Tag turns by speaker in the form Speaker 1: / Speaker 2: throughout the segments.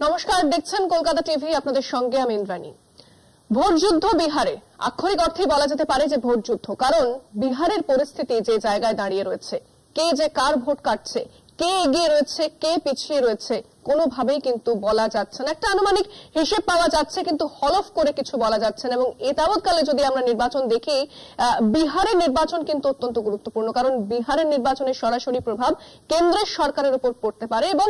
Speaker 1: নমস্কার, দেখছেন কলকাতা টিভি, আপনাদের সঙ্গে আমি ইন্দ্রাণী। ভোট যুদ্ধ বিহারে, আক্ষরিক অর্থেই বলা যেতে পারে যে ভোট যুদ্ধ, কারণ বিহারের পরিস্থিতি যে জায়গায় দাঁড়িয়ে রয়েছে, কে যে কার ভোট কাটছে, কে এগিয়ে রয়েছে, কে পিছিয়ে রয়েছে, কোনোভাবেই কিন্তু বলা যাচ্ছে না। একটা আনুমানিক হিসেব পাওয়া যাচ্ছে, কিন্তু হলফ করে কিছু বলা যাচ্ছে না। এবং এ যাবৎকালে যদি আমরা নির্বাচন দেখি, বিহারের নির্বাচন কিন্তু অত্যন্ত গুরুত্বপূর্ণ, কারণ বিহারের নির্বাচনের সরাসরি প্রভাব কেন্দ্রের সরকারের উপর পড়তে পারে। এবং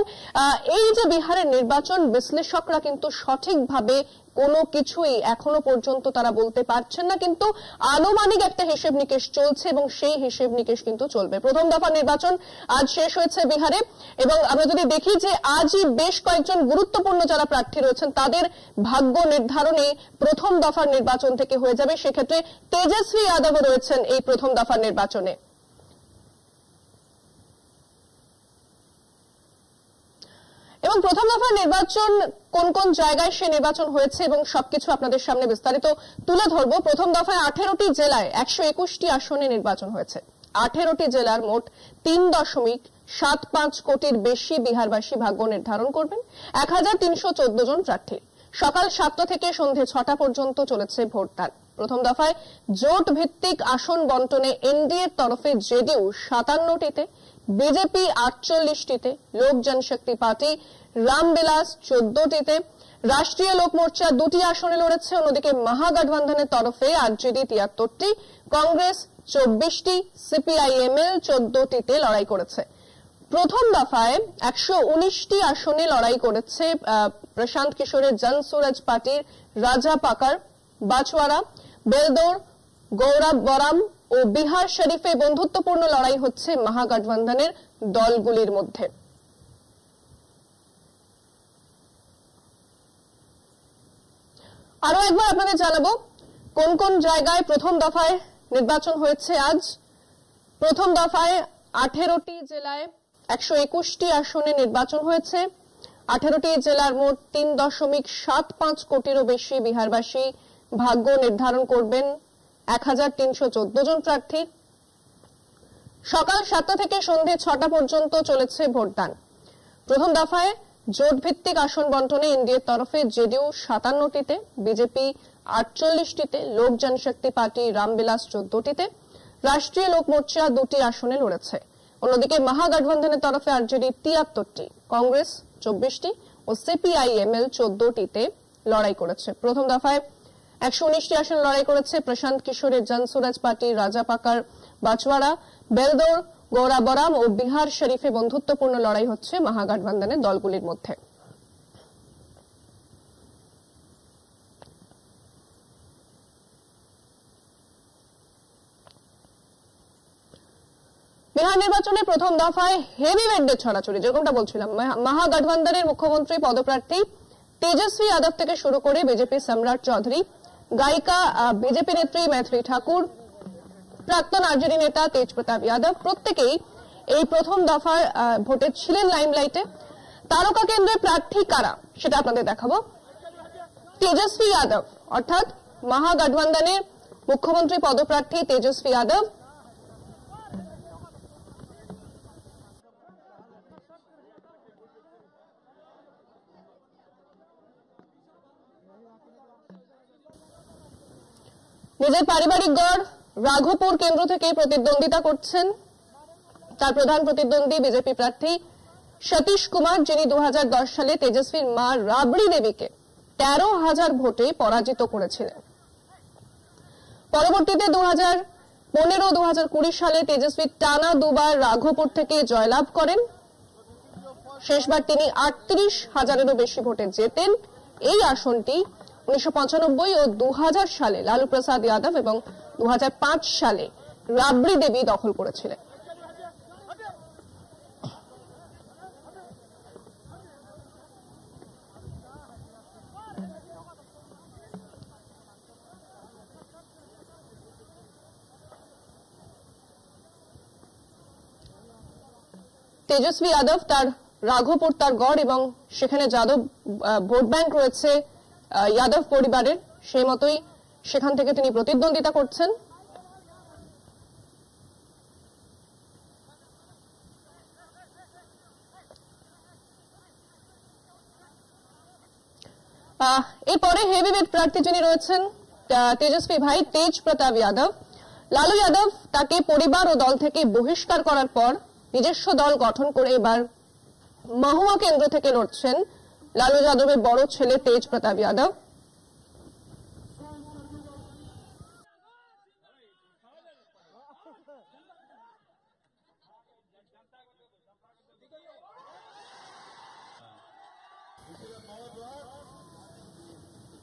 Speaker 1: এই যে বিহারের নির্বাচন, বিশ্লেষকরা কিন্তু সঠিকভাবে কোনো কিছুই এখনো পর্যন্ত তারা বলতে পারছেন না, কিন্তু আনুমানিক একটা হিসেব নিকেশ চলছে এবং সেই হিসেব নিকেশ কিন্তু চলবে। প্রথম দফা নির্বাচন আজ শেষ হয়েছে বিহারে, এবং আমরা যদি দেখি যে আজই বেশ কয়েকজন গুরুত্বপূর্ণ যারা প্রার্থী রয়েছেন তাদের ভাগ্য নির্ধারণে প্রথম দফার নির্বাচন থেকে হয়ে যাবে। সেক্ষেত্রে তেজস্বী যাদবও রয়েছেন এই প্রথম দফার নির্বাচনে। এবং প্রথম দফার নির্বাচন কোন কোন জায়গায় সে নির্বাচন হয়েছে এবং সবকিছু আপনাদের সামনে বিস্তারিত তুলে ধরবো। প্রথম দফায় 18টি জেলায় 121টি আসনে নির্বাচন হয়েছে। 18টি জেলার মোট 3.75 কোটির বেশি বিহারবাসী ভাগ্য নির্ধারণ করবেন। 1314 জন প্রার্থী। সকাল 7টা থেকে সন্ধে 6টা পর্যন্ত চলেছে ভোটদান। প্রথম দফায় জোট ভিত্তিক আসন বন্টনে এনডিএর তরফে জেডিইউ 57টিতে, বিজেপি 48টিতে, লোক জনশক্তি পার্টি রামবিলাস 14টিতে, রাষ্ট্রীয় লোক মোর্চা 2টি আসনে লড়েছে। অন্যদিকে মহাগঠবন্ধনের তরফে আরজেডি 73টি, কংগ্রেস 24টি, সিপিআইএমএল 14টিতে লড়াই করেছে। প্রথম দফায় 119টি আসনে লড়াই করেছে প্রশান্ত কিশোরের জনসুরাজ পার্টির রাজা পাকার, বাছওয়ারা, বেলদৌর, গৌরব বরাম ও বিহার শরীফে বন্ধুত্বপূর্ণ লড়াই হচ্ছে মহাগঠবন্ধনের দলগুলির মধ্যে। আরো একবার আপনাদের জানাবো কোন কোন জায়গায় প্রথম দফায় নির্বাচন হয়েছে আজ। প্রথম দফায় 18টি জেলায় 121টি আসনে নির্বাচন হয়েছে। 18টি জেলার মোট 3.75 কোটিরও বেশি বিহারবাসী ভাগ্য নির্ধারণ করবেন। 1314 জন প্রার্থী। সকাল 7টা থেকে সন্ধে 6টা পর্যন্ত চলেছে ভোটদান। প্রথম দফায় জোট ভিত্তিক আসন বন্টনে এনডিএর তরফে জেডিইউ 57টিতে, বিজেপি 48টিতে, লোক জনশক্তি পার্টি রামবিলাস 14টিতে, রাষ্ট্রীয় লোক মোর্চা 2টি আসনে লড়েছে। অন্যদিকে মহাগঠবন্ধনের তরফে আরজেডি 73টি, কংগ্রেস 24টি ও সিপিআইএমএল 14টিতে লড়াই করেছে। প্রথম দফায় 119টি আসনে লড়াই করেছে প্রশান্ত কিশোরের জনসুরাজ পার্টি রাজা পাকার, বাছওয়ারা, বেলদৌর, গৌরাবরাম ও বিহার শরীফে বন্ধুত্বপূর্ণ লড়াই হচ্ছে মহাগঠবন্ধনের দলগুলির মধ্যে। বিহার নির্বাচনে প্রথম দফায় হেভিওয়েটদের ছড়াছড়ি, যেরকমটা বলছিলাম, মহাগঠবন্ধনের মুখ্যমন্ত্রী পদপ্রার্থী তেজস্বী যাদব থেকে শুরু করে বিজেপি সম্রাট চৌধুরী, গায়িকা বিজেপি নেত্রী मैथिली ঠাকুর, প্রাক্তন আরজেডি নেতা তেজ প্রতাপ যাদব, প্রত্যেকেই এই প্রথম দফার ভোটে ছিলেন লাইমলাইটে। তারকা কেন্দ্রের প্রার্থী কারা সেটা আপনাদের দেখাবো। তেজস্বী যাদব অর্থাৎ মহাগঠবন্ধনের মুখ্যমন্ত্রী পদপ্রার্থী তেজস্বী যাদব নিজের পারিবারিক গড় রাঘোপুর কেন্দ্র থেকে প্রতিদ্বন্দ্বিতা করছেন। তার প্রধান প্রতিদ্বন্দ্বী বিজেপি প্রার্থী সতীশ কুমার, যিনি 2010 সালে তেজস্বীর মা রাবড়ি দেবীকে 13,000 ভোটে পরাজিত করেছিলেন। পরবর্তীতে 2015-2020 সালে তেজস্বী টানা দুবার রাঘোপুর থেকে জয়লাভ করেন। শেষবার তিনি 38,000-এরও বেশি ভোটে জেতেন। এই আসনটি 1995 ও 2000 সালে লালু প্রসাদ যাদব এবং 2005 সালে রাবড়ি দেবী দখল করেছিলেন। তেজস্বী যাদব তার রাঘোপুর তার গড়, এবং সেখানে যাদব ভোট ব্যাংক রয়েছে যাদব পরিবারের, সেই মতোই সেখান থেকে তিনি প্রতিদ্বন্দ্বিতা করছেন। এরপরে হেভিওয়েট প্রার্থী যিনি রয়েছেন তেজস্বী ভাই তেজ প্রতাপ যাদব। লালু যাদব তাকে পরিবার ও দল থেকে বহিষ্কার করার পর নিজস্ব দল গঠন করে এবার মহুয়া কেন্দ্র থেকে লড়ছেন লালু যাদবের বড় ছেলে তেজ প্রতাপ যাদব।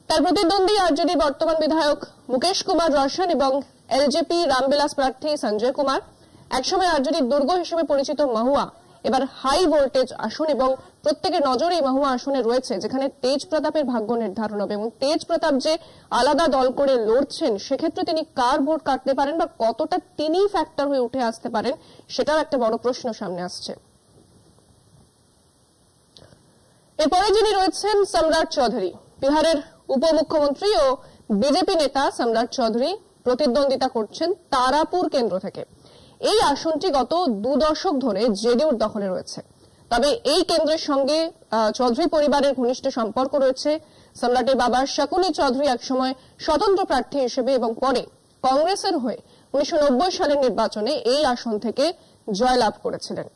Speaker 1: তার প্রতিদ্বন্দ্বী আরজেডি বর্তমান বিধায়ক মুকেশ কুমার রোশন এবং এলজেপি রামবিলাস প্রার্থী সঞ্জয় কুমার। একসময় আরজেডির দুর্গ হিসেবে পরিচিত মহুয়া এবার হাই ভোল্টেজ আসন এবং প্রত্যেকের নজরে মহুয়া আসনে রয়েছে, যেখানে তেজ প্রতাপের ভাগ্য নির্ধারণ হবে এবং তেজ প্রতাপ যে আলাদা দল করে লড়ছেন সেক্ষেত্রে তিনি কার ভোট কাটতে পারেন বা কতটা তিনি ফ্যাক্টর হয়ে উঠে আসতে পারেন সেটাও একটা বড় প্রশ্ন সামনে আসছে। এরপরে যিনি রয়েছেন সম্রাট চৌধুরী। বিহারের উপমুখ্যমন্ত্রী ও বিজেপি নেতা সম্রাট চৌধুরী প্রতিদ্বন্দ্বিতা করছেন তারাপুর কেন্দ্র থেকে। এই আসনটি গত 2 দশক ধরে জেডিইউর দখলে রয়েছে। তবে এই কেন্দ্রের সঙ্গে চৌধুরী পরিবারের ঘনিষ্ঠ সম্পর্ক রয়েছে। সম্রাটের বাবা শাকুনি চৌধুরী একসময় স্বতন্ত্র প্রার্থী হিসেবে এবং পরে কংগ্রেসের হয়ে 1990 সালের নির্বাচনে এই আসন থেকে জয়লাভ করেছিলেন।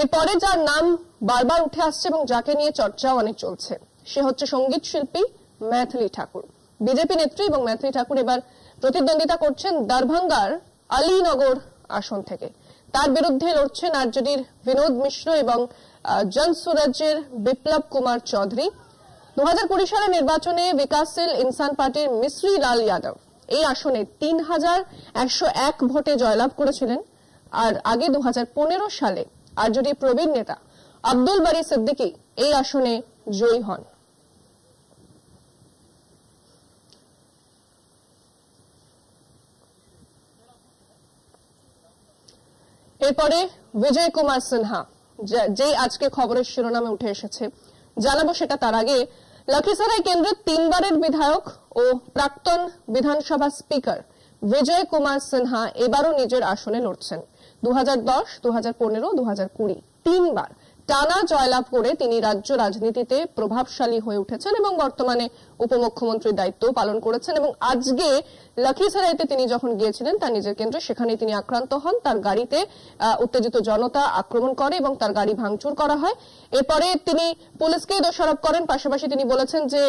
Speaker 1: এরপরে যার নাম বারবার উঠে আসছে এবং যাকে নিয়ে চর্চাও অনেক চলছে সে হচ্ছে সঙ্গীত শিল্পী मैथिली ঠাকুর। বিজেপি নেত্রী এবং मैथिली ঠাকুর এবার প্রতিদ্বন্দ্বিতা করছেন দরভঙ্গার আলীনগর আসন থেকে। তার বিরুদ্ধে লড়ছেন আরজেডির বিনোদ মিশ্র এবং জনসুরাজ্যের বিপ্লব কুমার চৌধুরী। 2020 সালের নির্বাচনে বিকাশশীল ইনসান পার্টির মিশ্রী লাল যাদব এই আসনে 3101 ভোটে জয়লাভ করেছিলেন। আর আগে 2015 সালে আরজেডি প্রবীণ নেতা আব্দুল বারী সিদ্দিকী এই আসনে জয়ী হন। এরপরে বিজয় কুমার সিনহা, যে আজকে খবরের শিরোনামে উঠে এসেছে, জানাবো সেটা তার আগে লখিসরাই কেন্দ্রের 3 বারের বিধায়ক ও প্রাক্তন বিধানসভা স্পিকার বিজয় কুমার সিনহা এবারও নিজের আসনে লড়ছেন। 2010, 2015, 2020 3বার টানা জয়লাভ করে তিনি রাজ্য রাজনীতিতে প্রভাবশালী হয়ে উঠেছেন এবং বর্তমানে উপমুখ্যমন্ত্রীর দায়িত্ব পালন করেছেন। এবং আজকে লখিসরাইতে তিনি যখন গিয়েছিলেন তার নিজের কেন্দ্রে, সেখানে তিনি আক্রান্ত হন। তার গাড়িতে উত্তেজিত জনতা আক্রমণ করে এবং তার গাড়ি ভাঙচুর করা হয়। এরপরে তিনি পুলিশকেই দোষারোপ করেন। পাশাপাশি তিনি বলেছেন যে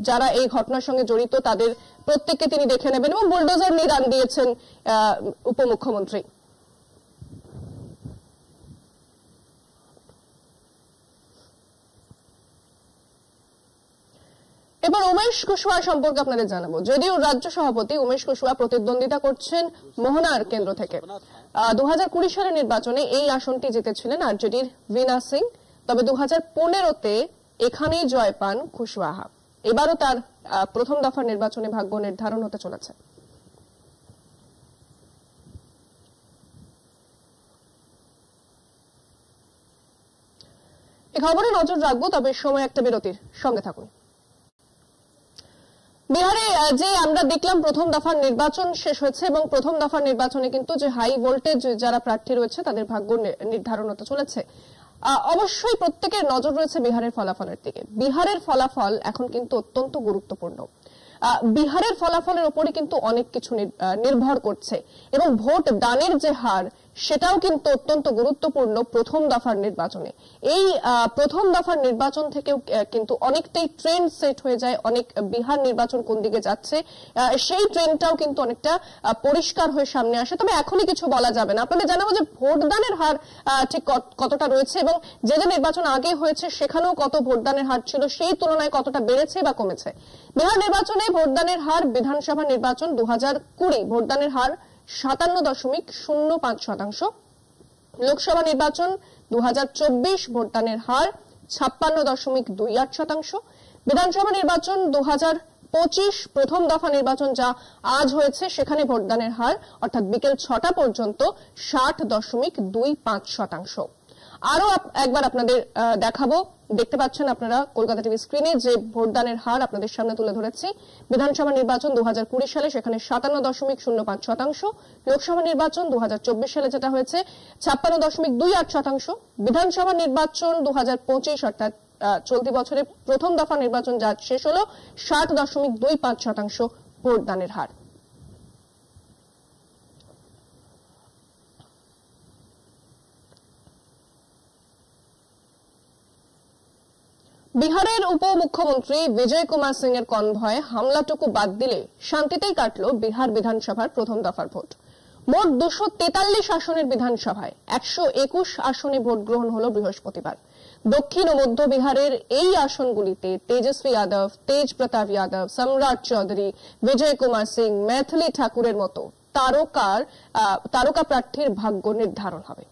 Speaker 1: যারা এই ঘটনার সঙ্গে জড়িত তাদের প্রত্যেককে তিনি দেখে নেবেন এবং বুলডোজার নিয়ে দিয়েছেন উপমুখ্যমন্ত্রী। এবার উমেশ কুশওয়াহা সম্পর্কে আপনাদের জানাবো। যদিও রাজ্য সভাপতি উমেশ কুশওয়াহা প্রতিদ্বন্দ্বিতা করছেন মোহনার কেন্দ্র থেকে। 2020 সালের নির্বাচনে এই আসনটি জিতেছিলেন আরজেডির ভীনা সিং। তবে 2015-তে এখানেই জয় পান কুশওয়াহা। এবারও তার প্রথম দফার নির্বাচনে ভাগ্য নির্ধারণ হতে চলেছে। এই খবরে নজর রাখবো, তবে সময় একটা বিরতির, সঙ্গে থাকুন। বিহারে যে আমরা দেখলাম প্রথম দফার নির্বাচন শেষ হয়েছে এবং প্রথম দফার নির্বাচনে কিন্তু যে হাই ভোল্টেজ যারা প্রার্থী রয়েছে তাদের ভাগ্য নির্ধারণ হতে চলেছে। অবশ্যই প্রত্যেকের নজর রয়েছে বিহারের ফলাফলের দিকে। বিহারের ফলাফল এখন কিন্তু অত্যন্ত গুরুত্বপূর্ণ। বিহারের ফলাফলের উপরে কিন্তু অনেক কিছু নির্ভর করছে এবং ভোট দানের যে হার সেটাও কিন্তু অত্যন্ত গুরুত্বপূর্ণ প্রথম দফার নির্বাচনে। এই প্রথম দফার নির্বাচন থেকেও কিন্তু অনেকটাই ট্রেন্ড সেট হয়ে যায়। অনেক বিহার নির্বাচন কোন দিকে যাচ্ছে সেই ট্রেন্ডটাও কিন্তু অনেকটা পরিষ্কার হয়ে সামনে আসে। তবে এখনই কিছু বলা যাবে না। আপনাদের জানাবো যে ভোটদানের হার ঠিক কতটা রয়েছে এবং যে নির্বাচন আগে হয়েছে সেখানেও কত ভোটদানের হার ছিল, সেই তুলনায় কতটা বেড়েছে বা কমেছে। বিহার নির্বাচনে ভোটদানের হার, বিধানসভা নির্বাচন 2020 ভোটদানের হার 57.05%। লোকসভা নির্বাচন 2024 ভোটদানের হার 56.28%। বিধানসভা নির্বাচন 2025 প্রথম দফা নির্বাচন যা আজ হয়েছে সেখানে ভোটদানের হার অর্থাৎ বিকেল 6টা পর্যন্ত 60.25%। আরো একবার আপনাদের দেখাবো, দেখতে পাচ্ছেন আপনারা কলকাতা টিভি স্ক্রিনে যে ভোটদানের হার আপনাদের সামনে তুলে ধরেছি। বিধানসভা নির্বাচন 2020 সালে সেখানে 57.05%, লোকসভা নির্বাচন 2024 সালে যেটা হয়েছে 56.28%, বিধানসভা নির্বাচন 2025 অর্থাৎ চলতি বছরে প্রথম দফা নির্বাচন যা শেষ হলো 60.25% ভোটদানের হার। বিহারের উপমুখ্যমন্ত্রী বিজয় কুমার সিং এর কনভয়ে হামলাটুকু বাদ দিলে শান্তিতেই কাটল বিহার বিধানসভার প্রথম দফার ভোট। মোট 243 আসনের বিধানসভায় 121 আসনে ভোট গ্রহণ হলো বৃহস্পতিবার। দক্ষিণ ও মধ্য বিহারের এই আসনগুলিতে তেজস্বী যাদব, তেজ প্রতাপ যাদব, সম্রাট চৌধুরী, বিজয় কুমার সিং, मैथिली ঠাকুরের মতো তারকা প্রার্থীর ভাগ্য নির্ধারণ হবে।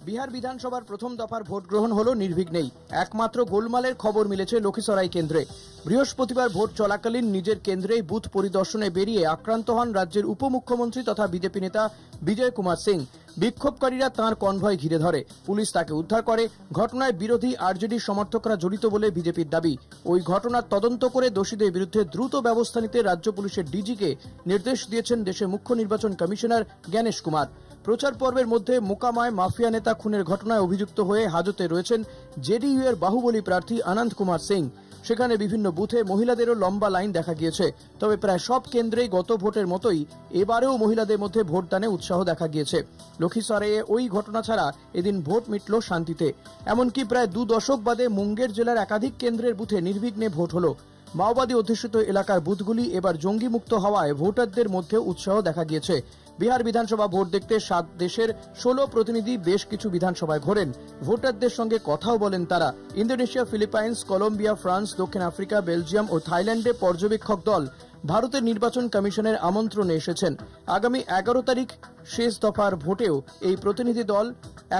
Speaker 2: বিহার বিধানসভার প্রথম দফার ভোট গ্রহণ হলো নির্বিঘ্নেই। একমাত্র গোলমালের খবর মিলেছে লক্ষীসরাই কেন্দ্রে। বৃহস্পতিবার ভোট চলাকালীন নিজের কেন্দ্রেই বুথ পরিদর্শনে বেরিয়ে আক্রান্ত হন রাজ্যের উপমুখ্যমন্ত্রী তথা বিজেপি নেতা বিজয় কুমার সিং। বিক্ষোভকারীরা তাঁর কনভয় ঘিরে ধরে, পুলিশ তাকে উদ্ধার করে। ঘটনায় বিরোধী আরজেডি সমর্থকরা জড়িত বলে বিজেপির দাবি। ওই ঘটনার তদন্ত করে দোষীদের বিরুদ্ধে দ্রুত ব্যবস্থা নিতে রাজ্য পুলিশের ডিজিকে নির্দেশ দিয়েছেন দেশের মুখ্য নির্বাচন কমিশনার জ্ঞানেশ কুমার। প্রচার পর্বের মধ্যে মোকামায় মাফিয়া নেতা খুনের ঘটনায় অভিযুক্ত হয়ে হাজতে রয়েছেন জেডিইউ এর বাহুবলী প্রার্থী আনন্দ কুমার সিং। সেখানে বিভিন্ন বুথে মহিলাদেরও লম্বা লাইন দেখা গিয়েছে। তবে প্রায় সব কেন্দ্রেই গত ভোটের মতোই এবারেও মহিলাদের মধ্যে ভোটদানে উৎসাহ দেখা গিয়েছে। লক্ষীসরাইয়ে ওই ঘটনা ছাড়া এদিন ভোট মিটল শান্তিতে। এমনকি প্রায় 2 দশক বাদে মুঙ্গের জেলার একাধিক কেন্দ্রের বুথে নির্বিঘ্নে ভোট হলো। মাওবাদী অধ্যুষিত এলাকার বুথগুলি এবার জঙ্গি মুক্ত হওয়ায় ভোটারদের মধ্যে উৎসাহ দেখা গিয়েছে। বিহার বিধানসভা ভোট দেখতে 7 দেশের 16 প্রতিনিধি বেশ কিছু বিধানসভায় ঘোরেন। ভোটারদের সঙ্গে কথাও বলেন তারা। ইন্দোনেশিয়া, ফিলিপাইন্স, কলম্বিয়া, ফ্রান্স, দক্ষিণ আফ্রিকা, বেলজিয়াম ও থাইল্যান্ডে পর্যবেক্ষক দল ভারতের নির্বাচন কমিশনের আমন্ত্রণে এসেছেন। আগামী 11 তারিখ শেষ দফার ভোটেও এই প্রতিনিধি দল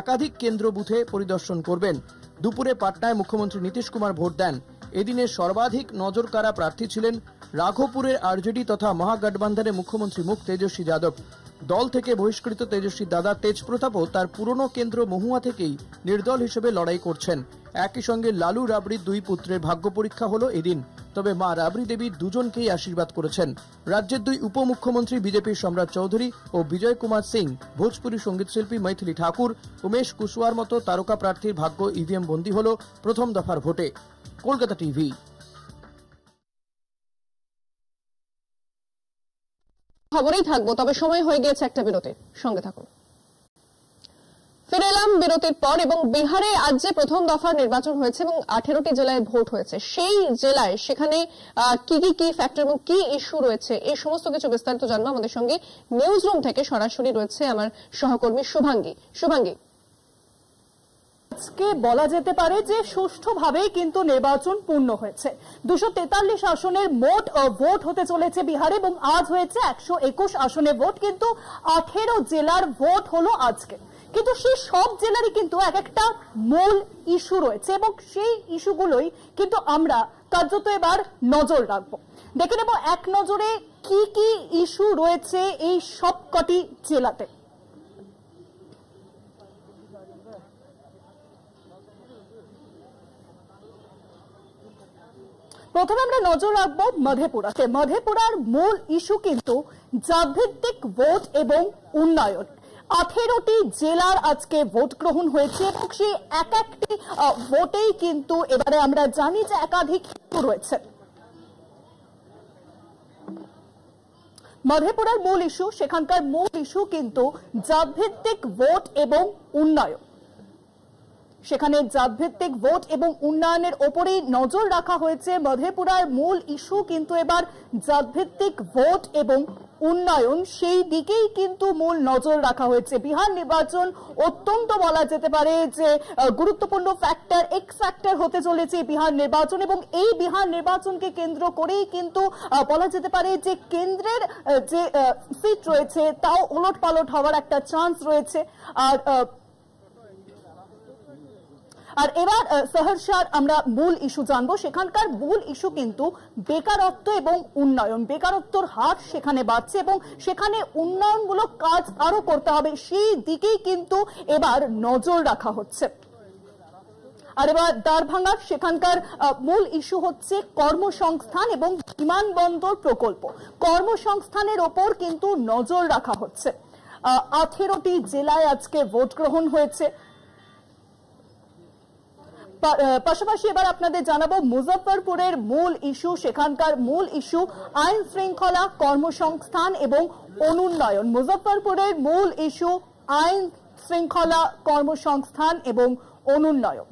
Speaker 2: একাধিক কেন্দ্র বুথে পরিদর্শন করবেন। দুপুরে পাটনায় মুখ্যমন্ত্রী নীতিশ কুমার ভোট দেন। এদিনে সর্বাধিক নজরকাড়া প্রার্থী ছিলেন রাঘোপুরের আরজেডি তথা মহাগঠবন্ধনের মুখ্যমন্ত্রী মুখ তেজস্বী যাদব। দল থেকে বহিষ্কৃত তেজস্বীর দাদা তেজ প্রতাপও তার পুরনো কেন্দ্র মহুয়া থেকেই নির্দল হিসেবে লড়াই করছেন। একই সঙ্গে লালু রাবড়ির 2 পুত্রের ভাগ্য পরীক্ষা হলো এদিন। তবে মা রাবড়ি দেবী দুজনকেই আশীর্বাদ করেছেন। রাজ্যের 2 উপমুখ্যমন্ত্রী বিজেপির সম্রাট চৌধুরী ও বিজয় কুমার সিং, ভোজপুরি সঙ্গীতশিল্পী मैथिली ঠাকুর, উমেশ কুশওয়ার মতো তারকা প্রার্থীর ভাগ্য ইভিএম বন্দী হলো প্রথম দফার ভোটে। কলকাতা টিভি।
Speaker 1: খবরেই থাকবো, তবে সময় হয়ে গিয়েছে একটা বিরতির। সঙ্গে থাকুন। ফিরে এলাম বিরতির পর। এবং বিহারে আজ যে প্রথম দফার নির্বাচন হয়েছে এবং 18টি জেলায় ভোট হয়েছে, সেই জেলায় সেখানে কি ফ্যাক্টর এবং কি ইস্যু রয়েছে, এই সমস্ত কিছু বিস্তারিত জানবো। আমাদের সঙ্গে নিউজ রুম থেকে সরাসরি রয়েছে আমার সহকর্মী শুভাঙ্গী। শুভাঙ্গী,
Speaker 3: আজকে বলা যেতে পারে যে সুষ্ঠুভাবে কিন্তু নির্বাচন পূর্ণ হয়েছে। 243 আসনের মোট ভোট হতে চলেছে বিহারে এবং আজ হয়েছে 121 আসনে ভোট। কিন্তু 18 জেলার ভোট হলো আজকে। কিন্তু সেই সব জেলারই কিন্তু এক একটা মূল ইস্যু রয়েছে এবং সেই ইস্যুগুলোই কিন্তু আমরা কার্যত এবার নজর রাখবো। দেখে নেব এক নজরে কি কি ইস্যু রয়েছে এই সবকটি জেলাতে। প্রথমে আমরা নজর রাখবো মধেপুরাতে। মধেপুরার মূল ইস্যু কিন্তু জাতভিত্তিক ভোট এবং উন্নয়ন। 18টি জেলার আজকে ভোট গ্রহণ হয়েছে এবং সেই এক একটি ভোটেই কিন্তু এবারে আমরা জানি যে একাধিক ইস্যু রয়েছে। মধেপুরার মূল ইস্যু, সেখানকার মূল ইস্যু কিন্তু জাতভিত্তিক ভোট এবং উন্নয়ন। সেখানে জাতভিত্তিক ভোট এবং উন্নয়নের ওপরেই নজর রাখা হয়েছে। মধেপুরার মূল ইস্যু কিন্তু এবার জাতভিত্তিক ভোট এবং উন্নয়ন, সেই দিকেই কিন্তু মূল নজর রাখা হয়েছে। বিহার নির্বাচন অত্যন্ত বলা যেতে পারে যে গুরুত্বপূর্ণ ফ্যাক্টর, এক্স ফ্যাক্টর হতে চলেছে বিহার নির্বাচন এবং এই বিহার নির্বাচনকে কেন্দ্র করেই কিন্তু বলা যেতে পারে যে কেন্দ্রের যে সিট রয়েছে তাও ওলটপালট হওয়ার একটা চান্স রয়েছে। আর আর এবার সহরসার আমরা মূল ইস্যু জানবো। সেখানকার মূল ইস্যু কিন্তু বেকারত্ব এবং উন্নয়ন। বেকারত্বর হার সেখানে বাড়ছে এবং সেখানে উন্নয়নমূলক কাজ আরো করতে হবে, সেই দিকেই কিন্তু এবার নজর রাখা হচ্ছে। আর এবার দারভাঙ্গার সেখানকার মূল ইস্যু হচ্ছে কর্মসংস্থান এবং বিমানবন্দর প্রকল্প। কর্মসংস্থানের ওপর কিন্তু নজর রাখা হচ্ছে। 18টি জেলায় আজকে ভোট গ্রহণ হয়েছে। পাশাপাশি এবার আপনাদের জানাবো মুজফ্ফরপুরের মূল ইস্যু। সেখানকার মূল ইস্যু আইন শৃঙ্খলা, কর্মসংস্থান এবং অনুন্নয়ন। মুজফ্ফরপুরের মূল ইস্যু আইন শৃঙ্খলা, কর্মসংস্থান এবং অনুন্নয়ন।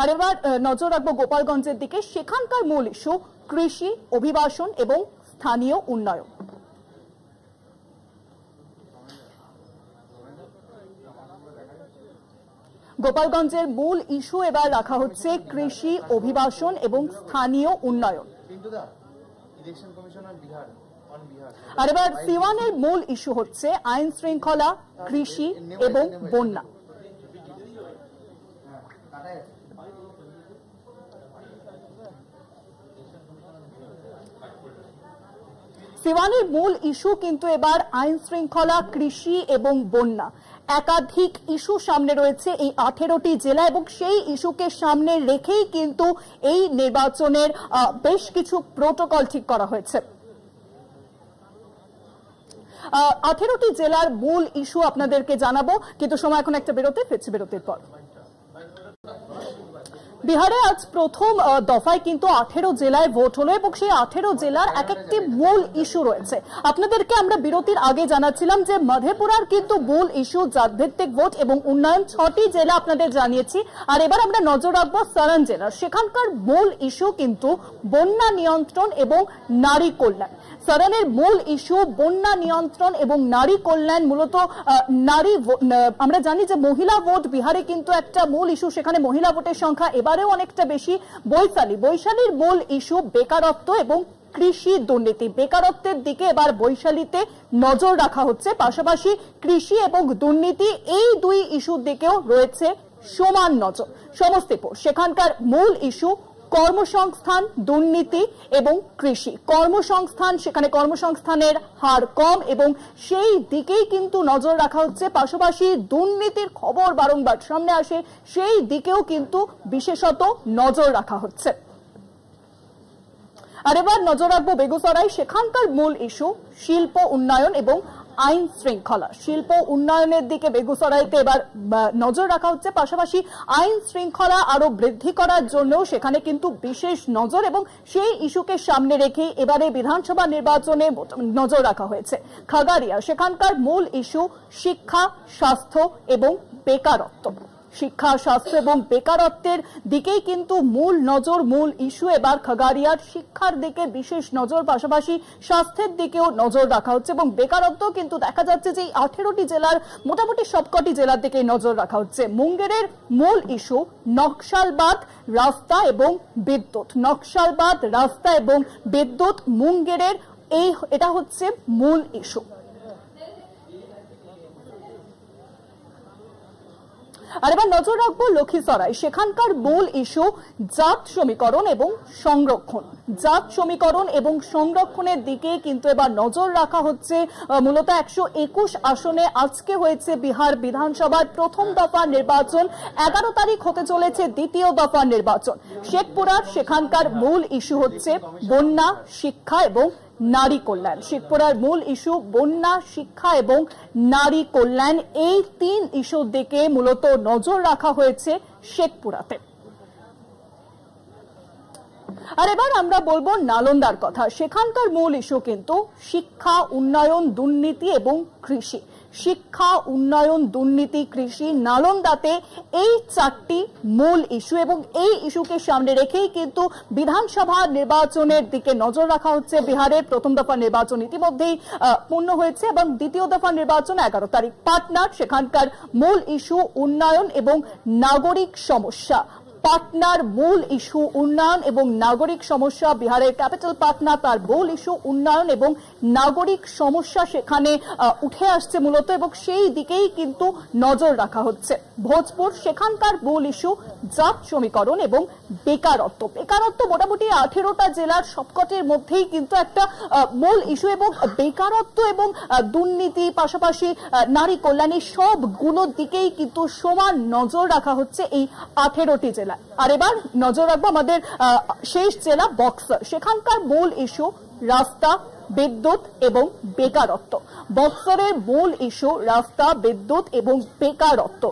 Speaker 3: আর এবার নজর রাখবো গোপালগঞ্জের দিকে। সেখানকার মূল ইস্যু কৃষি, অভিবাসন এবং স্থানীয় উন্নয়ন। গোপালগঞ্জের মূল ইস্যু এবার রাখা হচ্ছে কৃষি, অভিবাসন এবং স্থানীয় উন্নয়ন। আর এবার সিওয়ানের মূল ইস্যু হচ্ছে আইন শৃঙ্খলা, কৃষি এবং বন্যা। সিওয়ানের মূল ইস্যু কিন্তু এবার আইন শৃঙ্খলা, কৃষি এবং বন্যা। একাধিক ইস্যু সামনে রয়েছে এই 18টি জেলা এবং সেই ইস্যুকে সামনে রেখেই কিন্তু এই নির্বাচনের বেশ কিছু প্রোটোকল ঠিক করা হয়েছে। 18টি জেলার মূল ইস্যু আপনাদেরকে জানাবো, কিন্তু সময় এখন একটা বিরতি, ফিরছি বিরতির পর। বিহারে আজ প্রথম দফায় কিন্তু 18 জেলায় ভোট হলো এবং সেই 18 জেলার এক একটি মূল ইস্যু রয়েছে। আপনাদেরকে আমরা বিরতির আগে জানাচ্ছিলাম যে মধেপুরার কিন্তু মূল ইস্যু জাতভিত্তিক ভোট এবং উন্নয়ন। 6টি জেলা আপনাদের জানিয়েছি। আর এবার আমরা নজর রাখবো সারন জেলার। সেখানকার মূল ইস্যু কিন্তু বন্যা নিয়ন্ত্রণ এবং নারী কল্যাণ। সারনের মূল ইস্যু বন্যা নিয়ন্ত্রণ এবং নারী কল্যাণ। মূলত নারী, আমরা জানি যে মহিলা ভোট বিহারে কিন্তু একটা মূল ইস্যু, সেখানে মহিলা ভোটের সংখ্যা এবারেও অনেকটা বেশি। বৈশালীর মূল ইস্যু বেকারত্ব এবং কৃষি দুর্নীতি। বেকারত্বের দিকে এবার বৈশালীতে নজর রাখা হচ্ছে, পাশাপাশি কৃষি এবং দুর্নীতি এই দুই ইস্যুর দিকেও রয়েছে সমান নজর। সমস্তিপুর সেখানকার মূল ইস্যু কর্মসংস্থান, দুর্নীতি এবং কৃষি। কর্মসংস্থান, সেখানে কর্মসংস্থানের হার কম এবং সেই দিকেই কিন্তু নজর রাখা হচ্ছে। পাশাপাশি দুর্নীতির খবর বারংবার সামনে আসে, সেই দিকেও কিন্তু বিশেষত নজর রাখা হচ্ছে। আর এবার নজর রাখবো বেগুসরাই। সেখানকার মূল ইস্যু শিল্প উন্নয়ন এবং আইন শৃঙ্খলা। শিল্প উন্নয়নের দিকে বেগুসরাইতে এবার নজর রাখা হচ্ছে, পাশাপাশি আইন শৃঙ্খলা আরো বৃদ্ধি করার জন্য সেখানে কিন্তু বিশেষ নজর এবং সেই ইস্যুকে সামনে রেখে এবারে বিধানসভা নির্বাচনে নজর রাখা হয়েছে। খাগারিয়া সেখানকার মূল ইস্যু শিক্ষা, স্বাস্থ্য এবং বেকারত্ব। শিক্ষা, স্বাস্থ্য এবং বেকারত্বের দিকেই কিন্তু মূল নজর, মূল ইস্যু। এবার খাগারিয়ার শিক্ষার দিকে বিশেষ নজর, পাশাপাশি স্বাস্থ্যের দিকেও নজর রাখা হচ্ছে এবং বেকারত্ব কিন্তু দেখা যাচ্ছে যে 18টি জেলার মোটামুটি সবকটি জেলার দিকে নজর রাখা হচ্ছে। মুঙ্গেরের মূল ইস্যু নকশালবাদ, রাস্তা এবং বিদ্যুৎ। নকশালবাদ, রাস্তা এবং বিদ্যুৎ মুঙ্গেরের এটা হচ্ছে মূল ইস্যু। আর এবার নজর রাখবো লক্ষীসরাই। সেখানকার মূল ইস্যু জাত সমীকরণ এবং সংরক্ষণ। জাত সমীকরণ এবং সংরক্ষণের দিকে কিন্তু এবার নজর রাখা হচ্ছে। মূলত 121 আসনে আজকে হয়েছে বিহার বিধানসভার প্রথম দফা নির্বাচন। 11 তারিখ হতে চলেছে দ্বিতীয় দফা নির্বাচন। শেখপুরার সেখানকার মূল ইস্যু হচ্ছে বন্যা, শিক্ষা এবং নারী কল্যাণ। শেখপুরার মূল ইস্যু বন্যা, শিক্ষা এবং নারী কল্যাণ। এই 3 ইস্যুর দিকে মূলত নজর রাখা হয়েছে শেখপুরাতে। আর এবার আমরা বলবো নালন্দার কথা। সেখানকার মূল ইস্যু কিন্তু শিক্ষা, উন্নয়ন, দুর্নীতি এবং কৃষি। শিক্ষা, উন্নয়ন, দুর্নীতি, কৃষি, নালন্দাতে এই 4টি মূল ইস্যু এবং এই ইস্যুকে সামনে রেখেই কিন্তু বিধানসভা নির্বাচনের দিকে নজর রাখা হচ্ছে। বিহারের প্রথম দফা নির্বাচন ইতিমধ্যেই পূর্ণ হয়েছে এবং দ্বিতীয় দফা নির্বাচন 11 তারিখ। পাটনার সেখানকার মূল ইস্যু উন্নয়ন এবং নাগরিক সমস্যা। পাটনার মূল ইস্যু উন্নয়ন এবং নাগরিক সমস্যা। বিহারের ক্যাপিটাল পাটনা, তার মূল ইস্যু উন্নয়ন এবং নাগরিক সমস্যা সেখানে উঠে আসছে মূলত, এবং সেই দিকেই কিন্তু নজর রাখা হচ্ছে। ভোজপুর, সেখানকার মূল ইস্যু জাত সমীকরণ এবং বেকারত্ব। বেকারত্ব মোটামুটি 18টা জেলার সবকটির মধ্যেই কিন্তু একটা মূল ইস্যু, এবং বেকারত্ব এবং দুর্নীতি, পাশাপাশি নারী কল্যাণী, সবগুলোর দিকেই কিন্তু সমান নজর রাখা হচ্ছে এই 18টি জেলায়। আর এবার নজর রাখবো আমাদের শেষ জেলা বক্সার। সেখানকার মূল ইস্যু রাস্তা, বিদ্যুৎ এবং বেকারত্ব। বক্সারের মূল ইস্যু রাস্তা, বিদ্যুৎ এবং বেকারত্ব।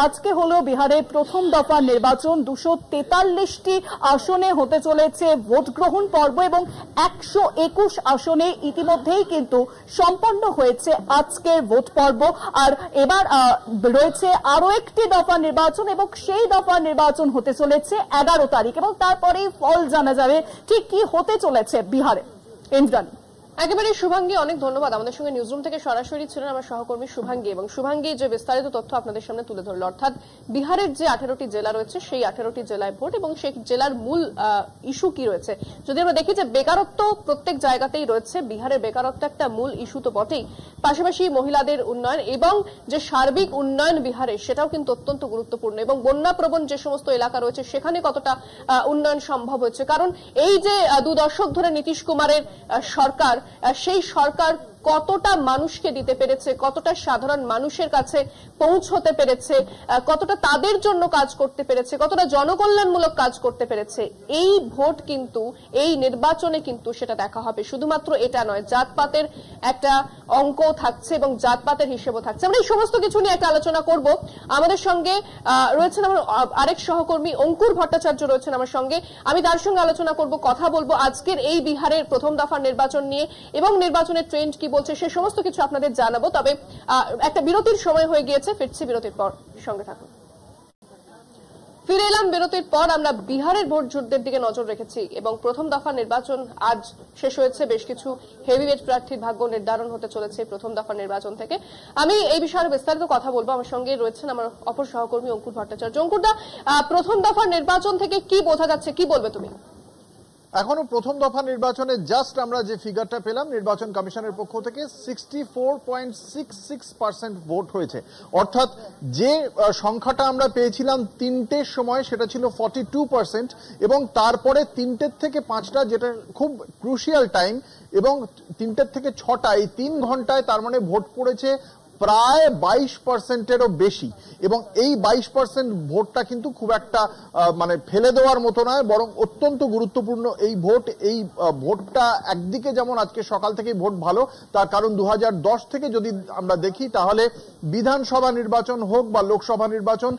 Speaker 3: আজকে হলো বিহারের প্রথম দফা নির্বাচন। 243টি আসনে হতে চলেছে ভোট গ্রহণ পর্ব, এবং 121 আসনে ইতিমধ্যেই কিন্তু সম্পন্ন হয়েছে আজকের ভোট পর্ব। আর এবার রয়েছে আরো একটি দফা নির্বাচন, এবং সেই দফা নির্বাচন হতে চলেছে 11 তারিখ, এবং তারপরেই ফল জানা যাবে ঠিক কি হতে চলেছে বিহারে। ইন্দ্রাণী।
Speaker 1: একেবারে শুভাঙ্গী, অনেক ধন্যবাদ। আমাদের সঙ্গে নিউজরুম থেকে সরাসরি ছিলেন আমার সহকর্মী শুভাঙ্গী, এবং শুভাঙ্গী যে বিস্তারিত তথ্য আপনাদের সামনে তুলে ধরল, অর্থাৎ বিহারের যে 18টি জেলা রয়েছে সেই 18টি জেলায় ভোট, এবং সেই জেলার মূল ইস্যু কি রয়েছে। যদি আমরা দেখি যে বেকারত্ব প্রত্যেক জায়গাতেই রয়েছে, বিহারের বেকারত্ব একটা মূল ইস্যু তো বটেই, পাশাপাশি মহিলাদের উন্নয়ন এবং যে সার্বিক উন্নয়ন বিহারে সেটাও কিন্তু অত্যন্ত গুরুত্বপূর্ণ, এবং বন্যাপ্রবণ যে সমস্ত এলাকা রয়েছে সেখানে কতটা উন্নয়ন সম্ভব হচ্ছে। কারণ এই যে 2 দশক ধরে নীতিশ কুমারের সরকার, সেই সরকার কতটা মানুষকে দিতে পেরেছে, কতটা সাধারণ মানুষের কাছে পৌঁছতে পেরেছে, কতটা তাদের জন্য কাজ করতে পেরেছে, কতটা জনকল্যাণমূলক কাজ করতে পেরেছে, এই ভোট কিন্তু, এই নির্বাচনে কিন্তু সেটা দেখা হবে। শুধুমাত্র এটা নয়, জাতপাতের একটা অঙ্ক থাকছে এবং জাতপাতের হিসেবও থাকছে। আমরা এই সমস্ত কিছু নিয়ে একটা আলোচনা করব। আমাদের সঙ্গে রয়েছেন আমার আরেক সহকর্মী অঙ্কুর ভট্টাচার্য রয়েছেন আমার সঙ্গে। আমি তার সঙ্গে আলোচনা করব, কথা বলবো আজকের এই বিহারের প্রথম দফার নির্বাচন নিয়ে, এবং নির্বাচনের ট্রেন্ড কি বলছে সে সমস্ত কিছু আপনাদের জানাবো। তবে একটা বিরতির সময় হয়ে গিয়েছে, ফিরছি বিরতির পর, সঙ্গে থাকুন। ফিরে এলাম বিরতির পর। আমরা বিহারের ভোট যুদ্ধের দিকে নজর রেখেছি, এবং প্রথম দফা নির্বাচন আজ শেষ হয়েছে। বেশ কিছু হেভিওয়েট প্রার্থীর ভাগ্য নির্ধারণ হতে চলেছে প্রথম দফা নির্বাচন থেকে। আমি এই বিষয়ে বিস্তারিত কথা বলবো। আমার সঙ্গে রয়েছেন আমার অপর সহকর্মী অঙ্কুর ভট্টাচার্য। অঙ্কুরদা, প্রথম দফা নির্বাচন থেকে কি বোঝা যাচ্ছে, কি বলবে তুমি?
Speaker 4: এখনো প্রথম দফা নির্বাচনে জাস্ট আমরা যে ফিগারটা পেলাম নির্বাচন কমিশনের পক্ষ থেকে 64.66% ভোট হয়েছে, অর্থাৎ যে সংখ্যাটা আমরা পেয়েছিলাম 3টের সময় সেটা ছিল 42%, এবং তারপরে 3টের থেকে 5টা যেটা খুব ক্রুশিয়াল টাইম, এবং 3টের থেকে 6টা এই 3 ঘন্টায় তার মানে ভোট পড়েছে প্রায় 22%-এরও বেশি। এবং এই 22% ভোটটা কিন্তু খুব একটা মানে ফেলে দেওয়ার মতো নয়, বরং অত্যন্ত গুরুত্বপূর্ণ এই ভোট। এই ভোটটা একদিকে যেমন আজকে সকাল থেকে ভোট ভালো, তার কারণ 2010 থেকে যদি আমরা দেখি তাহলে বিধানসভা নির্বাচন হোক বা লোকসভা নির্বাচন,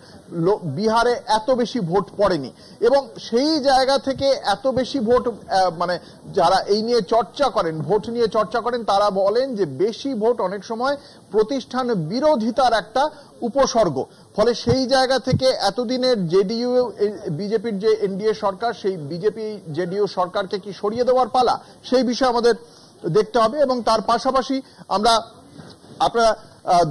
Speaker 4: বিহারে এত বেশি ভোট পড়েনি, এবং সেই জায়গা থেকে এত বেশি ভোট মানে যারা এই নিয়ে চর্চা করেন, ভোট নিয়ে চর্চা করেন, তারা বলেন যে বেশি ভোট অনেক সময় প্রতিষ্ঠান বিরোধিতার একটা উপসর্গ। ফলে সেই জায়গা থেকে এতদিনের জেডিইউ বিজেপির যে এনডিএ সরকার, সেই বিজেপি জেডিইউ সরকারকে কি সরিয়ে দেওয়ার পালা, সেই বিষয়ে আমাদের দেখতে হবে। এবং তার পাশাপাশি আমরা আপনারা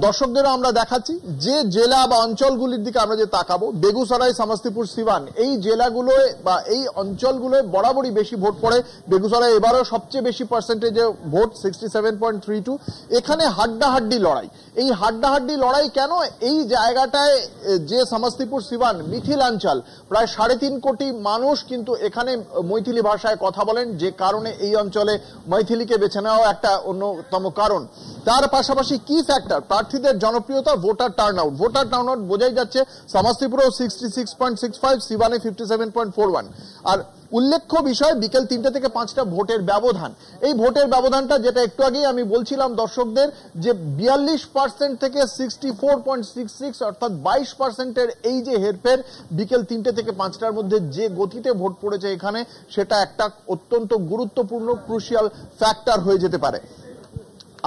Speaker 4: দর্শকদেরও আমরা দেখাচ্ছি যে জেলা বা অঞ্চলগুলির দিকে আমরা যে তাকাবো, বেগুসরাই, সমস্তিপুর, সিওয়ান, এই জেলাগুলোয় বা এই অঞ্চলগুলোয় বরাবরই বেশি ভোট পড়ে। বেগুসরাই এবারও সবচেয়ে বেশি পার্সেন্টেজে ভোট, 67.32। এখানে হাড্ডাহাড্ডি লড়াই। এই হাড্ডাহাড্ডি লড়াই কেন? এই জায়গাটায় যে সমস্তিপুর, সিওয়ান, মিথিলাঞ্চল, প্রায় 3.5 কোটি মানুষ কিন্তু এখানে মৈথিলি ভাষায় কথা বলেন, যে কারণে এই অঞ্চলে মৈথিলিকে বেছে নেওয়া একটা অন্যতম কারণ। তার পাশাপাশি কি ফ্যাক্টর, প্রার্থীদের জনপ্রিয়তা, ভোটার টার্নআউট। ভোটার টার্নআউট বোঝাই যাচ্ছে সমস্তিপুরেও 66.65, সিওয়ানে 57.41। আর উল্লেখ্য বিষয়, বিকেল 3টে থেকে 5টা ভোটের ব্যবধান। এই ভোটের ব্যবধানটা যেটা একটু আগেই আমি বলছিলাম দর্শকদের, যে 42% থেকে 64.66, অর্থাৎ 22%-এর এই যে হেরফের বিকেল 3টে থেকে 5টার মধ্যে যে গতিতে ভোট পড়েছে এখানে, সেটা একটা অত্যন্ত গুরুত্বপূর্ণ ক্রুশিয়াল ফ্যাক্টর হয়ে যেতে পারে।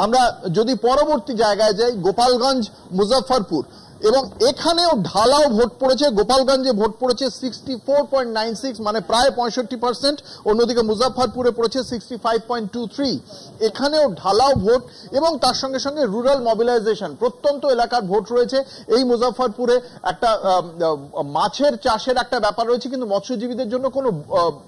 Speaker 4: আমরা যদি পরবর্তী জায়গায় যাই, গোপালগঞ্জ, মুজফ্ফরপুর, এবং এখানেও ঢালাও ভোট পড়েছে। গোপালগঞ্জে ভোট পড়েছে 64.96, মানে প্রায় 65%। অন্যদিকে মুজাফফরপুরে পড়েছে 65.23। এখানেও ঢালাও ভোট এবং তার সঙ্গে সঙ্গে রুরাল মোবিলাইজেশন, প্রত্যন্ত এলাকার ভোট রয়েছে। এই মুজাফফরপুরে একটা মাছের চাষের একটা ব্যাপার রয়েছে, কিন্তু মৎস্যজীবীদের জন্য কোনো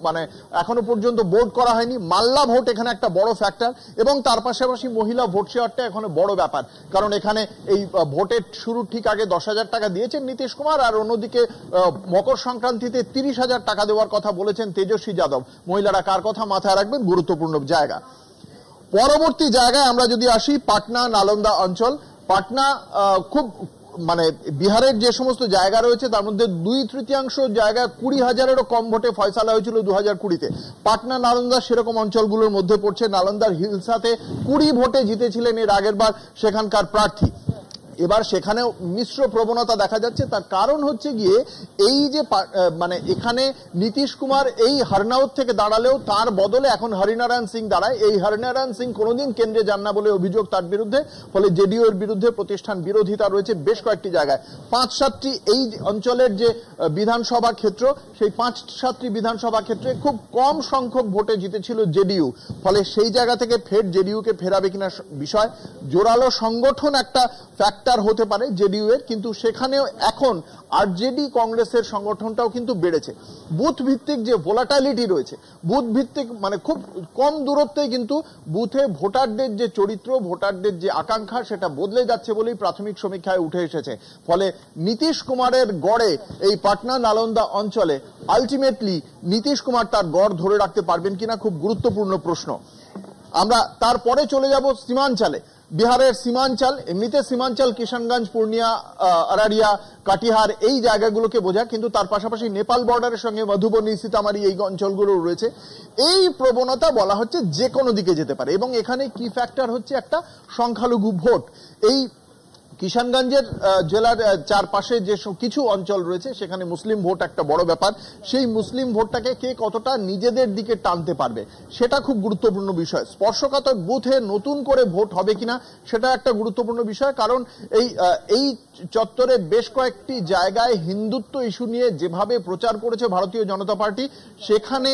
Speaker 4: মানে এখনো পর্যন্ত বোর্ড করা হয়নি। মাল্লা ভোট এখানে একটা বড় ফ্যাক্টর, এবং তার পাশাপাশি মহিলা ভোট শেয়ারটা এখানে বড় ব্যাপার, কারণ এখানে এই ভোটের শুরুর ঠিক আগে 10,000 টাকা দিয়েছেন নীতিশ কুমার, আর অন্যদিকে মকর সংক্রান্তিতে 30,000 টাকা দেওয়ার কথা বলেছেন তেজস্বী যাদব। মহিলারা কার কথা মাথায় রাখবেন, গুরুত্বপূর্ণ জায়গা। পরবর্তী জায়গায় আমরা যদি আসি, পাটনা নালন্দা অঞ্চল। পাটনা খুব মানে বিহারের যে সমস্ত জায়গা রয়েছে তার মধ্যে 2/3 জায়গা 20,000-এরও কম ভোটে ফয়সালা হয়েছিল 2020-তে। পাটনা নালন্দা সেরকম অঞ্চলগুলোর মধ্যে পড়ছে। নালন্দার হিলসাতে 20 ভোটে জিতেছিলেন এর আগের বার সেখানকার প্রার্থী। এবার সেখানেও মিশ্র প্রবণতা দেখা যাচ্ছে। তার কারণ হচ্ছে গিয়ে এই যে মানে এখানে নীতিশ কুমার এই হরনাউত থেকে দাঁড়ালেও তার বদলে এখন হরিনারায়ণ সিং দাঁড়ায়। এই হরিনারায়ণ সিং কোনোদিন কেন্দ্রে যান না বলে অভিযোগ তার বিরুদ্ধে, ফলে জেডিইউ এর বিরুদ্ধে প্রতিষ্ঠান বিরোধিতা রয়েছে বেশ কয়েকটি জায়গায়। 5-7টি এই অঞ্চলের যে বিধানসভা ক্ষেত্র, সেই 5-7টি বিধানসভা ক্ষেত্রে খুব কম সংখ্যক ভোটে জিতেছিল জেডিইউ, ফলে সেই জায়গা থেকে ফের জেডিইউকে ফেরাবে কিনা বিষয়। জোরালো সংগঠন একটা ফ্যাক্টর হতে পারে জেডিইউ এর, কিন্তু সেখানেও এখন আরজেডি কংগ্রেসের সংগঠনটাও কিন্তু বেড়েছে। বুথ ভিত্তিক যে ভোলাটাইলিটি রয়েছে, বুথ ভিত্তিক মানে খুব কম দূরত্বে কিন্তু বুথে ভোটারদের যে চরিত্র, ভোটারদের যে আকাঙ্ক্ষা, সেটা বদলে যাচ্ছে বলেই প্রাথমিক সমীক্ষায় উঠে এসেছে। ফলে নীতিশ কুমারের গড়ে এই পাটনা নালন্দা অঞ্চলে আলটিমেটলি নীতিশ কুমার তার গড় ধরে রাখতে পারবেন কিনা খুব গুরুত্বপূর্ণ প্রশ্ন। আমরা তারপরে চলে যাব সীমাঞ্চলে। বিহারের সীমাঞ্চল, এমনিতে সীমাঞ্চল কিষানগঞ্জ, পূর্ণিয়া, আরারিয়া, কাটিহার এই জায়গাগুলোকে বোঝায়, কিন্তু তার পাশাপাশি নেপাল বর্ডারের সঙ্গে মধুবনী, সীতামারি এই অঞ্চলগুলো রয়েছে। এই প্রবণতা বলা হচ্ছে যে কোনো দিকে যেতে পারে, এবং এখানে কি ফ্যাক্টর হচ্ছে একটা সংখ্যালঘু ভোট। এই কিষানগঞ্জের জেলার চারপাশে যে কিছু অঞ্চল রয়েছে সেখানে মুসলিম ভোট একটা বড় ব্যাপার। সেই মুসলিম ভোটটাকে কে কতটা নিজেদের দিকে টানতে পারবে সেটা খুব গুরুত্বপূর্ণ বিষয়। স্পর্শকাতর বুথে নতুন করে ভোট হবে কিনা সেটা একটা গুরুত্বপূর্ণ বিষয়, কারণ এই চত্বরে বেশ কয়েকটি জায়গায় হিন্দুত্ব ইস্যু নিয়ে যেভাবে প্রচার করেছে ভারতীয় জনতা পার্টি, সেখানে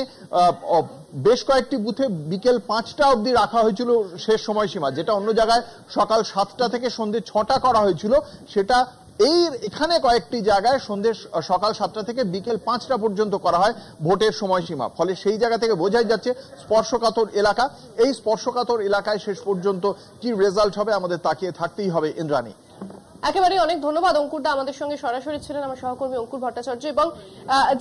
Speaker 4: বেশ কয়েকটি বুথে বিকেল 5টা অবধি রাখা হয়েছিল শেষ সময়সীমা, যেটা অন্য জায়গায় সকাল 7টা থেকে সন্ধ্যে 6টা করা হয়েছিল, সেটা এখানে কয়েকটি জায়গায় সকাল 7টা থেকে বিকেল 5টা পর্যন্ত করা হয় ভোটের সময়সীমা। ফলে সেই জায়গা থেকে বোঝাই যাচ্ছে স্পর্শকাতর এলাকা। এই স্পর্শকাতর এলাকায় শেষ পর্যন্ত কি রেজাল্ট হবে আমাদের তাকিয়ে থাকতেই হবে। ইন্দ্রাণী,
Speaker 1: একেবারে অনেক ধন্যবাদ। অঙ্কুরদা আমাদের সঙ্গে সরাসরি ছিলেন, আমার সহকর্মী অঙ্কুর ভট্টাচার্য। এবং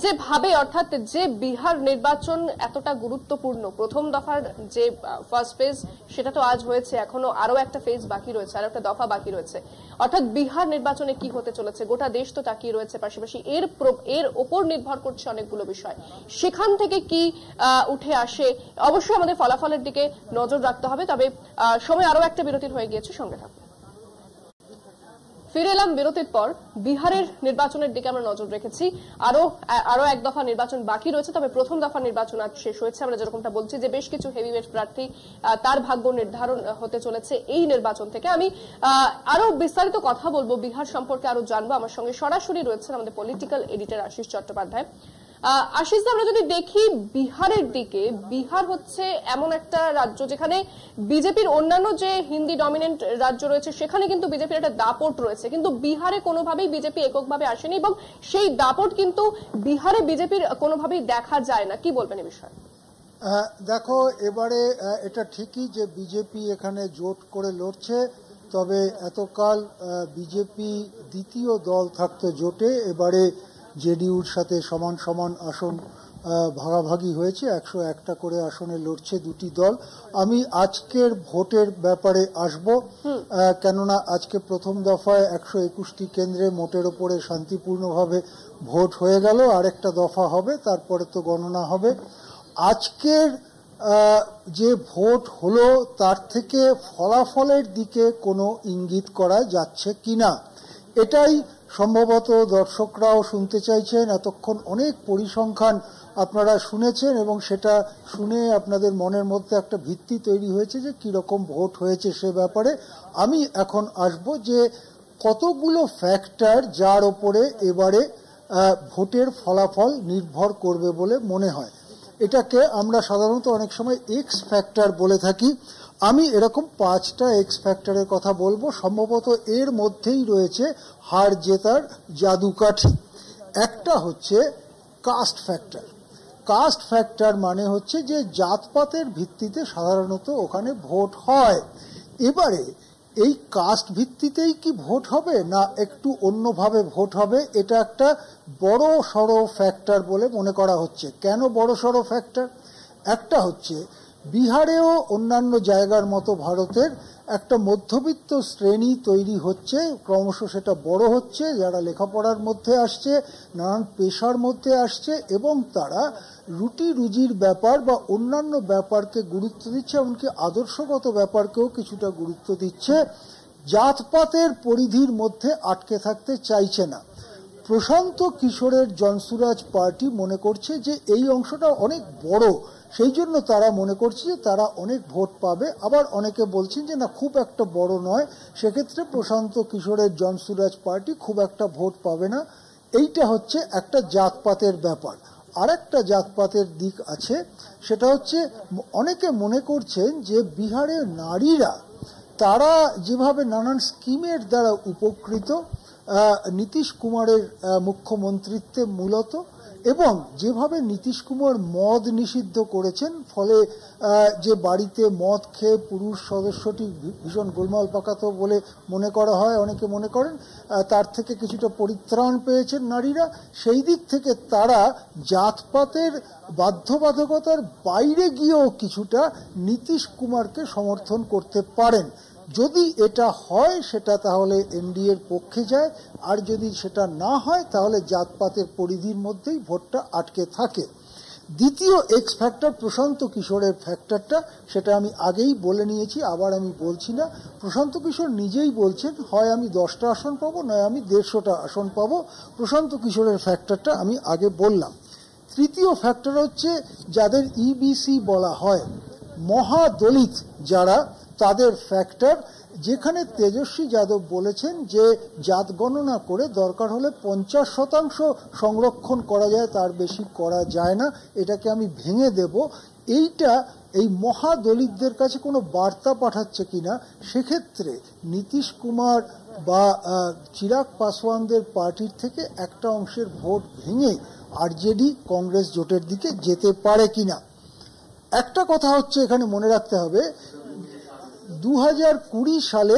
Speaker 1: যেভাবে অর্থাৎ যে বিহার নির্বাচন এতটা গুরুত্বপূর্ণ, প্রথম দফার যে ফার্স্ট ফেজ সেটা তো আজ হয়েছে, এখনো আরো একটা ফেজ বাকি রয়েছে, আরো একটা দফা বাকি রয়েছে। অর্থাৎ বিহার নির্বাচনে কি হতে চলেছে গোটা দেশ তো তাকিয়ে রয়েছে, পাশাপাশি এর ওপর নির্ভর করছে অনেকগুলো বিষয়। সেখান থেকে কি উঠে আসে অবশ্যই আমাদের ফলাফলের দিকে নজর রাখতে হবে। তবে সময় আরো একটা বিরতির হয়ে গিয়েছে, সঙ্গে থাকুন। ফিরে এলাম বিরতির পর। বিহারের নির্বাচনের দিকে আমরা নজর রেখেছি। আরো এক দফা নির্বাচন বাকি রয়েছে, তবে প্রথম দফা নির্বাচন আজ শেষ হয়েছে। আমরা যেরকমটা বলছি যে বেশ কিছু হেভিওয়েট প্রার্থী তার ভাগ্য নির্ধারণ হতে চলেছে এই নির্বাচন থেকে। আমি আরো বিস্তারিত কথা বলবো, বিহার সম্পর্কে আরো জানবো। আমার সঙ্গে সরাসরি রয়েছেন আমাদের পলিটিক্যাল এডিটর আশিস চট্টোপাধ্যায়। আশিস, আমরা যদি দেখি বিহারের দিকে, বিহার হচ্ছে এমন একটা রাজ্য যেখানে বিজেপির অন্যান্য যে হিন্দি ডমিনেন্ট রাজ্য রয়েছে সেখানে কিন্তু বিজেপির একটা দাপট রয়েছে, কিন্তু বিহারে কোনোভাবেই বিজেপি এককভাবে আসেনি, এবং সেই দাপট কিন্তু বিহারে বিজেপির কোনোভাবেই দেখা যায় না। কি বলবেন এই বিষয়ে?
Speaker 5: দেখো, এবারে এটা ঠিকই যে বিজেপি এখানে জোট করে লড়ছে, তবে এতকাল বিজেপি দ্বিতীয় দল থাকতো জোটে, এবারে জেডিইউর সাথে সমান সমান আসন ভাগাভাগি হয়েছে, 101টা করে আসনে লড়ছে দুটি দল। আমি আজকের ভোটের ব্যাপারে আসব, কেননা আজকে প্রথম দফায় 121টি কেন্দ্রে মোটের ওপরে শান্তিপূর্ণভাবে ভোট হয়ে গেল, আরেকটা দফা হবে, তারপরে তো গণনা হবে। আজকের যে ভোট হলো তার থেকে ফলাফলের দিকে কোনো ইঙ্গিত করা যাচ্ছে কিনা, এটাই সম্ভবত দর্শকরাও শুনতে চাইছেন। এতক্ষণ অনেক পরিসংখ্যান আপনারা শুনেছেন, এবং সেটা শুনে আপনাদের মনের মধ্যে একটা ভিত্তি তৈরি হয়েছে যে কিরকম ভোট হয়েছে সে ব্যাপারে। আমি এখন আসব যে কতগুলো ফ্যাক্টর যার ওপরে এবারে ভোটের ফলাফল নির্ভর করবে বলে মনে হয়। এটাকে আমরা সাধারণত অনেক সময় এক্স ফ্যাক্টর বলে থাকি। আমি এরকম 5টা এক্স ফ্যাক্টরের কথা বলবো। সম্ভবত এর মধ্যেই রয়েছে হার জেতার জাদুকাঠি। একটা হচ্ছে কাস্ট ফ্যাক্টর। কাস্ট ফ্যাক্টর মানে হচ্ছে যে জাতপাতের ভিত্তিতে সাধারণত ওখানে ভোট হয়। এবারে এই কাস্ট ভিত্তিতেই কি ভোট হবে না একটু অন্যভাবে ভোট হবে, এটা একটা বড় সড়ো ফ্যাক্টর বলে মনে করা হচ্ছে। কেন বড় সড়ো ফ্যাক্টর? একটা হচ্ছে বিহারেও অন্যান্য জায়গার মতো ভারতের একটা মধ্যবিত্ত শ্রেণী তৈরি হচ্ছে, ক্রমশ সেটা বড় হচ্ছে, যারা লেখাপড়ার মধ্যে আসছে, নানান পেশার মধ্যে আসছে এবং তারা রুটি রুজির ব্যাপার বা অন্যান্য ব্যাপারকে গুরুত্ব দিচ্ছে, এমনকি আদর্শগত ব্যাপারকেও কিছুটা গুরুত্ব দিচ্ছে, জাতপাতের পরিধির মধ্যে আটকে থাকতে চাইছে না। প্রশান্ত কিশোরের জনসুরাজ পার্টি মনে করছে যে এই অংশটা অনেক বড়, সেই জন্য তারা মনে করছে যে তারা অনেক ভোট পাবে। আবার অনেকে বলছেন যে না, খুব একটা বড় নয়, সেক্ষেত্রে প্রশান্ত কিশোরের জনসুরাজ পার্টি খুব একটা ভোট পাবে না। এইটা হচ্ছে একটা জাতপাতের ব্যাপার। আর একটা জাতপাতের দিক আছে, সেটা হচ্ছে অনেকে মনে করছেন যে বিহারের নারীরা তারা যেভাবে নানান স্কিমের দ্বারা উপকৃত নীতিশ কুমারের মুখ্যমন্ত্রিত্বে মূলত, এবং যেভাবে নীতিশ কুমার মদ নিষিদ্ধ করেছেন, ফলে যে বাড়িতে মদ খেয়ে পুরুষ সদস্যটি ভীষণ গোলমাল পাকাতো বলে মনে করা হয়, অনেকে মনে করেন তার থেকে কিছুটা পরিত্রাণ পেয়েছেন নারীরা। সেই দিক থেকে তারা জাতপাতের বাধ্যবাধকতার বাইরে গিয়েও কিছুটা নীতিশ কুমারকে সমর্থন করতে পারেন। যদি এটা হয় সেটা তাহলে এনডিএর পক্ষে যায়, আর যদি সেটা না হয় তাহলে জাতপাতের পরিধির মধ্যেই ভোটটা আটকে থাকে। দ্বিতীয় এক্স ফ্যাক্টর প্রশান্ত কিশোরের ফ্যাক্টরটা, সেটা আমি আগেই বলে নিয়েছি, আবার আমি বলছি না। প্রশান্ত কিশোর নিজেই বলছেন হয় আমি 10টা আসন পাবো, নয় আমি 150টা আসন পাবো। প্রশান্ত কিশোরের ফ্যাক্টরটা আমি আগে বললাম। তৃতীয় ফ্যাক্টর হচ্ছে যাদের ইবিসি বলা হয়, মহাদলিত যারা, তাদের ফ্যাক্টর, যেখানে তেজস্বী যাদব বলেছেন যে জাত গণনা করে দরকার হলে 50% সংরক্ষণ করা যায়, তার বেশি করা যায় না, এটাকে আমি ভেঙে দেব। এইটা এই মহাদলিতদের কাছে কোনো বার্তা পাঠাচ্ছে কিনা, সেক্ষেত্রে নীতিশ কুমার বা চিরাগ পাসওয়ানদের পার্টির থেকে একটা অংশের ভোট ভেঙে আরজেডি কংগ্রেস জোটের দিকে যেতে পারে কিনা। একটা কথা হচ্ছে এখানে মনে রাখতে হবে, 2020 সালে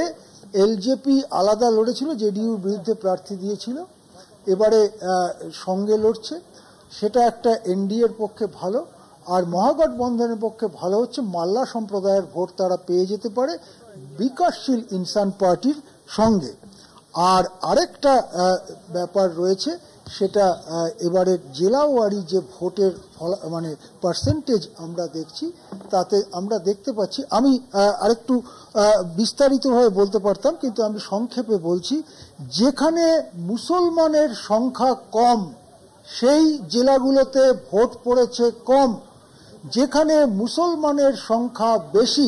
Speaker 5: এলজেপি আলাদা লড়েছিল, জেডিইউর বিরুদ্ধে প্রার্থী দিয়েছিল, এবারে সঙ্গে লড়ছে। সেটা একটা এনডিএর পক্ষে ভালো, আর মহাগঠবন্ধনের পক্ষে ভালো হচ্ছে মাল্লা সম্প্রদায়ের ভোট তারা পেয়ে যেতে পারে বিকাশশীল ইনসান পার্টির সঙ্গে। আর আরেকটা ব্যাপার রয়েছে, সেটা এবারে জেলাওয়ারি যে ভোটের মানে পার্সেন্টেজ আমরা দেখছি, তাতে আমরা দেখতে পাচ্ছি, আমি আরেকটু বিস্তারিতভাবে বলতে পারতাম কিন্তু আমি সংক্ষেপে বলছি, যেখানে মুসলমানের সংখ্যা কম সেই জেলাগুলোতে ভোট পড়েছে কম, যেখানে মুসলমানের সংখ্যা বেশি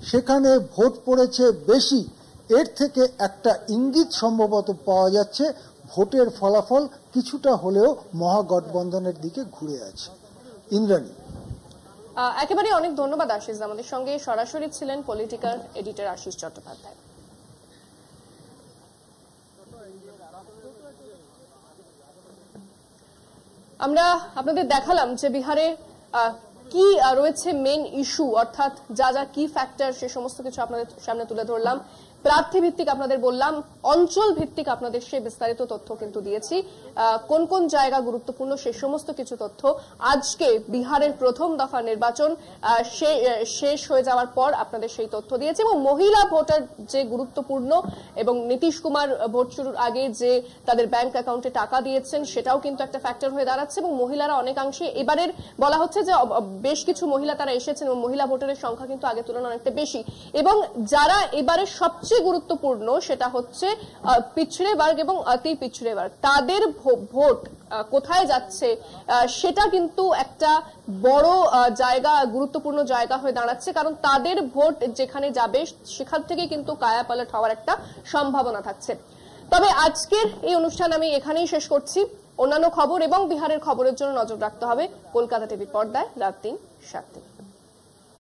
Speaker 5: সেখানে ভোট পড়েছে বেশি। এর থেকে একটা ইঙ্গিত সম্ভবত পাওয়া যাচ্ছে, ভোটের ফলাফল কিছুটা হলেও মহাগঠবন্ধনের দিকে ঘুরে আছে। ইন্দ্রাণী,
Speaker 1: একেবারে অনেক ধন্যবাদ আশিস। আমাদের সঙ্গে সরাসরি ছিলেন পলিটিক্যাল এডিটর আশিস চট্টোপাধ্যায়। আমরা আপনাদের দেখালাম যে বিহারে কি রয়েছে মেন ইস্যু, অর্থাৎ যা যা কি ফ্যাক্টর, সে সমস্ত কিছু আপনাদের সামনে তুলে ধরলাম। প্রার্থী ভিত্তিক আপনাদের বললাম, অঞ্চল ভিত্তিক আপনাদের সেই বিস্তারিত তথ্য কিন্তু দিয়েছি, কোন কোন জায়গা গুরুত্বপূর্ণ সে সমস্ত কিছু তথ্য। আজকে বিহারের প্রথম দফা নির্বাচন শেষ হয়ে যাওয়ার পর আপনাদের সেই তথ্য দিয়েছে, এবং মহিলা ভোটার যে গুরুত্বপূর্ণ, এবং নীতিশ কুমার ভোট শুরুর আগে যে তাদের ব্যাংক অ্যাকাউন্টে টাকা দিয়েছেন সেটাও কিন্তু একটা ফ্যাক্টর হয়ে দাঁড়াচ্ছে, এবং মহিলারা অনেকাংশে এবারের বলা হচ্ছে যে বেশ কিছু মহিলা তারা এসেছেন এবং মহিলা ভোটারের সংখ্যা কিন্তু আগের তুলনায় অনেকটা বেশি। এবং যারা এবারে সবচেয়ে গুরুত্বপূর্ণ সেটা হচ্ছে পিছড়ে বর্গ এবং অতি পিছড়ে বর্গ, তাদের ভোট কোথায় যাচ্ছে সেটা কিন্তু একটা বড় জায়গা, গুরুত্বপূর্ণ জায়গা হয়ে দাঁড়াচ্ছে, কারণ তাদের ভোট যেখানে যাবে সেখান থেকে কিন্তু কায়াপালট হওয়ার একটা সম্ভাবনা থাকছে। তবে আজকের এই অনুষ্ঠান আমি এখানেই শেষ করছি। অন্যান্য খবর এবং বিহারের খবরের জন্য নজর রাখতে হবে কলকাতা টিভি পর্দায় রাত 3:07 থেকে।